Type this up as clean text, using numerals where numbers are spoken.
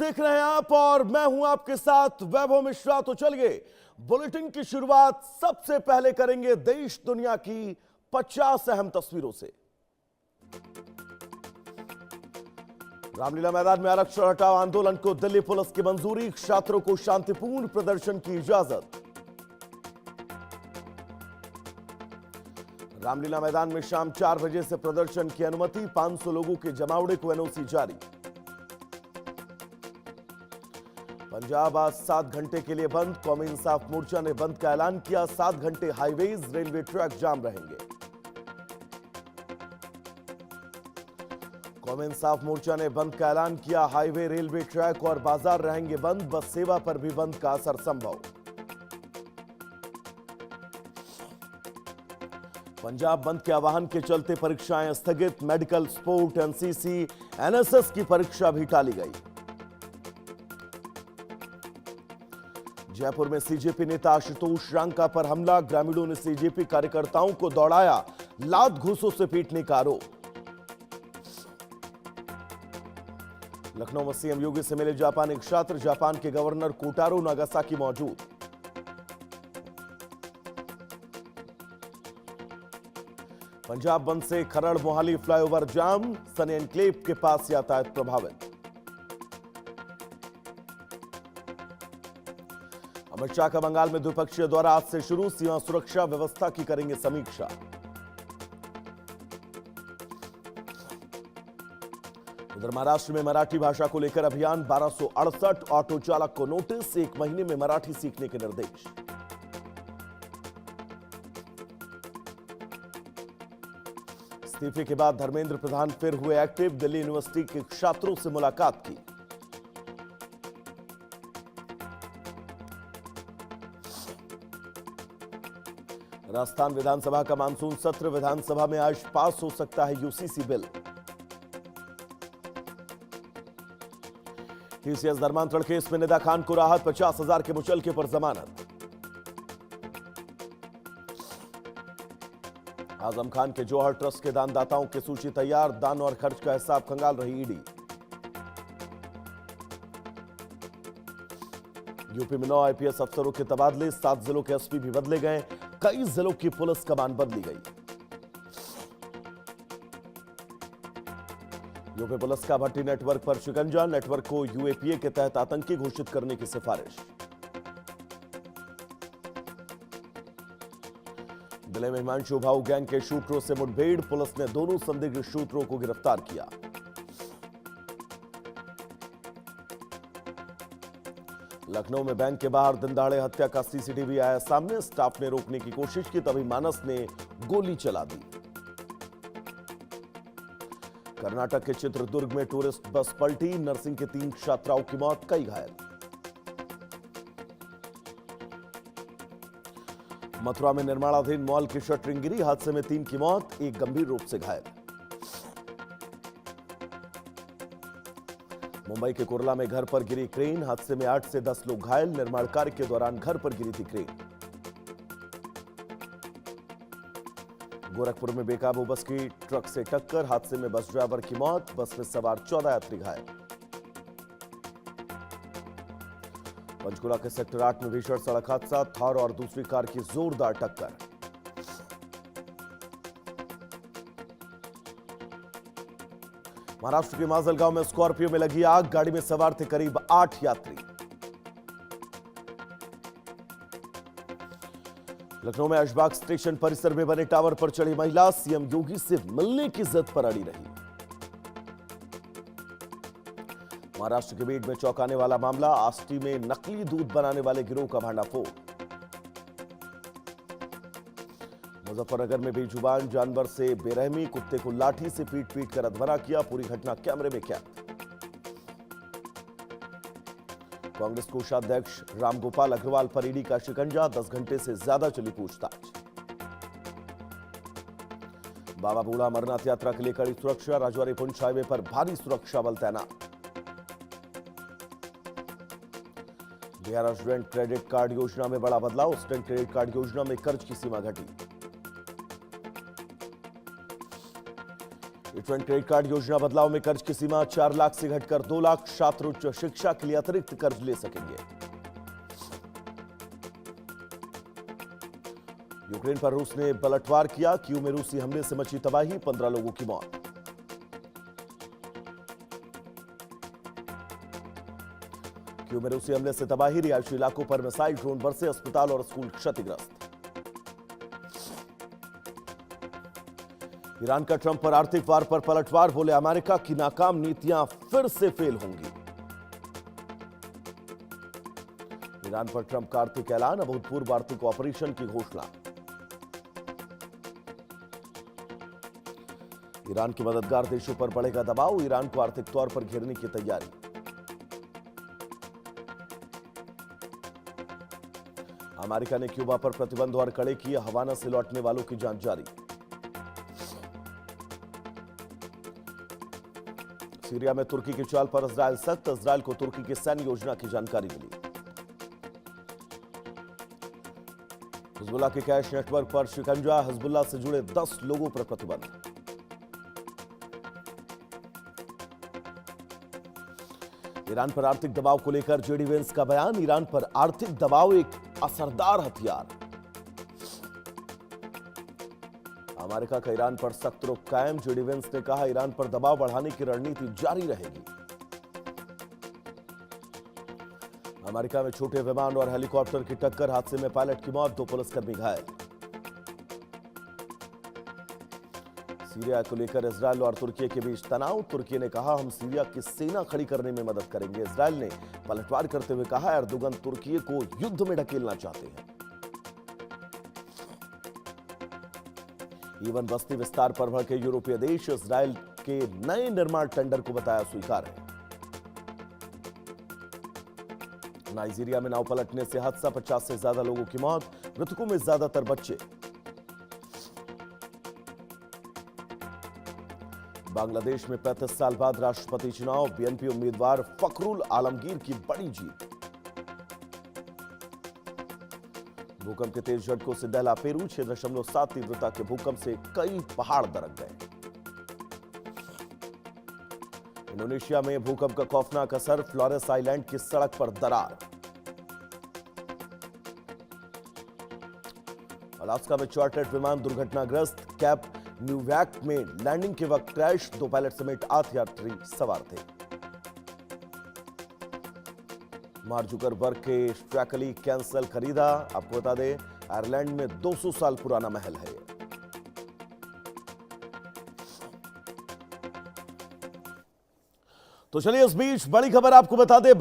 देख रहे हैं आप और मैं हूं आपके साथ वैभव मिश्रा। तो चलिए बुलेटिन की शुरुआत सबसे पहले करेंगे देश दुनिया की 50 अहम तस्वीरों से। रामलीला मैदान में आरक्षण हटाओ आंदोलन को दिल्ली पुलिस की मंजूरी, छात्रों को शांतिपूर्ण प्रदर्शन की इजाजत। रामलीला मैदान में शाम 4 बजे से प्रदर्शन की अनुमति, 500 लोगों के जमावड़े को एनओसी जारी। पंजाब आज 7 घंटे के लिए बंद, कौमी इंसाफ मोर्चा ने बंद का ऐलान किया। 7 घंटे हाईवेज, रेलवे ट्रैक जाम रहेंगे। कौमी इंसाफ मोर्चा ने बंद का ऐलान किया, हाईवे, रेलवे ट्रैक और बाजार रहेंगे बंद, बस सेवा पर भी बंद का असर संभव। पंजाब बंद के आह्वान के चलते परीक्षाएं स्थगित, मेडिकल, स्पोर्ट, एनसीसी, एनएसएस की परीक्षा भी टाली गई। जयपुर में सीजेपी नेता आशुतोष रांका पर हमला, ग्रामीणों ने सीजेपी कार्यकर्ताओं को दौड़ाया, लात घूंसों से पीटने का आरोप। लखनऊ में सीएम योगी से मिले जापानी छात्र, जापान के गवर्नर कोटारो नागासाकी मौजूद। पंजाब बंद से खरड़ मोहाली फ्लाईओवर जाम, सनी एनक्लेव के पास यातायात प्रभावित। अमित शाह का बंगाल में द्विपक्षीय दौरा आज से शुरू, सीमा सुरक्षा व्यवस्था की करेंगे समीक्षा। उधर महाराष्ट्र में मराठी भाषा को लेकर अभियान, 1268 ऑटो चालक को नोटिस, 1 महीने में मराठी सीखने के निर्देश। इस्तीफे के बाद धर्मेंद्र प्रधान फिर हुए एक्टिव, दिल्ली यूनिवर्सिटी के छात्रों से मुलाकात की। राजस्थान विधानसभा का मानसून सत्र, विधानसभा में आज पास हो सकता है यूसीसी बिल। टीसीएस धर्मांतरण केस में निदा खान को राहत, 50,000 के मुचलके पर जमानत। आजम खान के जौहर ट्रस्ट के दानदाताओं की सूची तैयार, दान और खर्च का हिसाब खंगाल रही ईडी। यूपी में 9 आईपीएस अफसरों के तबादले, 7 जिलों के एसपी भी बदले गए, कई जिलों की पुलिस कमान बदली गई। यूपी पुलिस का भट्टी नेटवर्क पर शिकंजा, नेटवर्क को यूएपीए के तहत आतंकी घोषित करने की सिफारिश। जिले में हिमांशु भाऊ गैंग के शूटरों से मुठभेड़, पुलिस ने दोनों संदिग्ध शूटरों को गिरफ्तार किया। लखनऊ में बैंक के बाहर दिनदहाड़े हत्या का सीसीटीवी आया सामने, स्टाफ ने रोकने की कोशिश की, तभी मानस ने गोली चला दी। कर्नाटक के चित्रदुर्ग में टूरिस्ट बस पलटी, नर्सिंग के 3 छात्राओं की मौत, कई घायल। मथुरा में निर्माणाधीन मॉल की शटरिंग गिरी, हादसे में 3 की मौत, 1 गंभीर रूप से घायल। मुंबई के कुर्ला में घर पर गिरी क्रेन, हादसे में 8 से 10 लोग घायल, निर्माण कार्य के दौरान घर पर गिरी थी क्रेन। गोरखपुर में बेकाबू बस की ट्रक से टक्कर, हादसे में बस ड्राइवर की मौत, बस में सवार 14 यात्री घायल। पंचकुला के सेक्टर 8 में भीषण सड़क हादसा, थार और दूसरी कार की जोरदार टक्कर। महाराष्ट्र के माजलगांव में स्कॉर्पियो में लगी आग, गाड़ी में सवार थे करीब 8 यात्री। लखनऊ में ऐशबाग स्टेशन परिसर में बने टावर पर चढ़ी महिला, सीएम योगी से मिलने की जिद पर अड़ी रही। महाराष्ट्र के बीड में चौंकाने वाला मामला, आष्टी में नकली दूध बनाने वाले गिरोह का भांडाफोड़। मुजफ्फरनगर में बेजुबान जानवर से बेरहमी, कुत्ते को लाठी से पीट पीट कर अधमरा किया, पूरी घटना कैमरे में कैद। कांग्रेस कोषाध्यक्ष रामगोपाल अग्रवाल पर ईडी का शिकंजा, 10 घंटे से ज्यादा चली पूछताछ। बाबा बूढ़ा अमरनाथ यात्रा के लिए कड़ी सुरक्षा, राजौरी पुंछ हाईवे पर भारी सुरक्षा बल तैनात। बिहार स्टूडेंट क्रेडिट कार्ड योजना में बड़ा बदलाव, स्टूडेंट क्रेडिट कार्ड योजना में कर्ज की सीमा घटी। स्टूडेंट क्रेडिट कार्ड योजना बदलाव में कर्ज की सीमा 4 लाख से घटकर 2 लाख। छात्र उच्च शिक्षा के लिए अतिरिक्त कर्ज ले सकेंगे। यूक्रेन पर रूस ने पलटवार किया। कीव में रूसी हमले से मची तबाही, 15 लोगों की मौत। कीव में रूसी हमले से तबाही, रिहायशी इलाकों पर मिसाइल ड्रोन बरसे, अस्पताल और स्कूल क्षतिग्रस्त। ईरान का ट्रंप पर आर्थिक वार पर पलटवार, बोले अमेरिका की नाकाम नीतियां फिर से फेल होंगी। ईरान पर ट्रंप का आर्थिक ऐलान, अभूतपूर्व आर्थिक ऑपरेशन की घोषणा। ईरान के मददगार देशों पर बढ़ेगा दबाव, ईरान को आर्थिक तौर पर घेरने की तैयारी। अमेरिका ने क्यूबा पर प्रतिबंध और कड़े किए, हवाना से लौटने वालों की जांच जारी। सीरिया में तुर्की की चाल पर इजरायल सख्त, इजरायल को तुर्की की सैन्य योजना की जानकारी मिली। हिजबुल्लाह के कैश नेटवर्क पर शिकंजा, हिजबुल्लाह से जुड़े 10 लोगों पर प्रतिबंध। ईरान पर आर्थिक दबाव को लेकर जेडी वेंस का बयान, ईरान पर आर्थिक दबाव एक असरदार हथियार। अमेरिका का ईरान पर सख्त रुख कायम, जेडी वेंस ने कहा ईरान पर दबाव बढ़ाने की रणनीति जारी रहेगी। अमेरिका में छोटे विमान और हेलीकॉप्टर की टक्कर, हादसे में पायलट की मौत, 2 पुलिसकर्मी घायल। सीरिया को लेकर इजरायल और तुर्की के बीच तनाव, तुर्की ने कहा हम सीरिया की सेना खड़ी करने में मदद करेंगे। इजरायल ने पलटवार करते हुए कहा एर्दोगन तुर्की को युद्ध में ढकेलना चाहते हैं। ईवन बस्ती विस्तार पर भड़के यूरोपीय देश, इजरायल के नए निर्माण टेंडर को बताया स्वीकार्य। नाइजीरिया में नाव पलटने से हादसा, 50 से ज्यादा लोगों की मौत, मृतकों में ज्यादातर बच्चे। बांग्लादेश में 35 साल बाद राष्ट्रपति चुनाव, बीएनपी उम्मीदवार फखरुल आलमगीर की बड़ी जीत। भूकंप के तेज झटकों से दहला पेरू, 6.7 तीव्रता के भूकंप से कई पहाड़ दरक गए। इंडोनेशिया में भूकंप का खौफनाक असर, फ्लोरेस आइलैंड की सड़क पर दरार। अलास्का में चार्टर्ड विमान दुर्घटनाग्रस्त, कैप न्यूवैक में लैंडिंग के वक्त क्रैश, 2 पायलट समेत 8 यात्री सवार थे। मार्क जुकरबर्ग के स्ट्रैकली कैंसल खरीदा, आपको बता दें आयरलैंड में 200 साल पुराना महल है। तो चलिए इस बीच बड़ी खबर आपको बता दें।